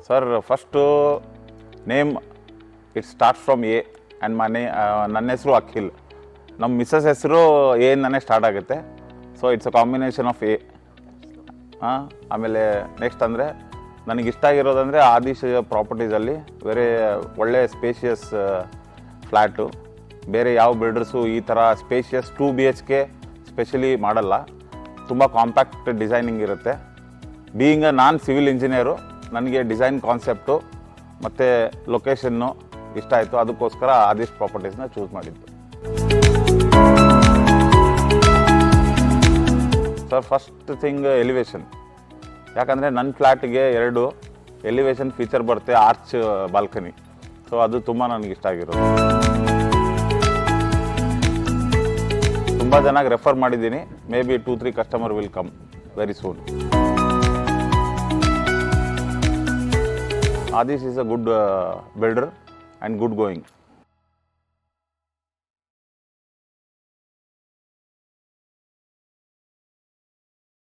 Sir first name it start from A and ನನ್ನ ಹೆಸರು ಅಖಿಲ್. ನಮ್ಮ ಮಿಸ್ಸಸ್ ಹೆಸರು ಎಯಿಂದನೇ ಸ್ಟಾರ್ಟ್ ಆಗುತ್ತೆ. So it's a combination of A. ಆಮೇಲೆ ನೆಕ್ಸ್ಟ್ ಅಂದರೆ ನನಗೆ ಇಷ್ಟ ಆಗಿರೋದಂದರೆ ಆದಿಶ್ ಪ್ರಾಪರ್ಟೀಸಲ್ಲಿ ವೆರಿ ಒಳ್ಳೆ ಸ್ಪೇಷಿಯಸ್ ಫ್ಲ್ಯಾಟು. ಬೇರೆ ಯಾವ ಬಿಲ್ಡರ್ಸು ಈ ಥರ ಸ್ಪೇಷಿಯಸ್ 2 BHK ಸ್ಪೆಷಲಿ ಮಾಡಲ್ಲ. ತುಂಬ ಕಾಂಪ್ಯಾಕ್ಟ್ ಡಿಸೈನಿಂಗ್ ಇರುತ್ತೆ. ಬೀಯಿಂಗ್ ನಾನ್ ಸಿವಿಲ್ ಇಂಜಿನಿಯರು, ನನಗೆ ಡಿಸೈನ್ ಕಾನ್ಸೆಪ್ಟು ಮತ್ತು ಲೊಕೇಶನ್ನು ಇಷ್ಟ ಆಯಿತು. ಅದಕ್ಕೋಸ್ಕರ ಆದಿಶ್ ಪ್ರಾಪರ್ಟೀಸ್ನ ಚೂಸ್ ಮಾಡಿದ್ದು. Sir first thing elevation. ಯಾಕಂದರೆ ನನ್ನ ಫ್ಲ್ಯಾಟ್ಗೆ 2 ಎಲಿವೇಶನ್ ಫೀಚರ್ ಬರುತ್ತೆ, ಆರ್ಚ್ ಬಾಲ್ಕನಿ. ಸೊ ಅದು ತುಂಬ ನನಗಿಷ್ಟ ಆಗಿರೋದು. ತುಂಬ ಚೆನ್ನಾಗಿ ರೆಫರ್ ಮಾಡಿದ್ದೀನಿ. May be 2-3 customer will come very soon. Adish is a good builder and good going.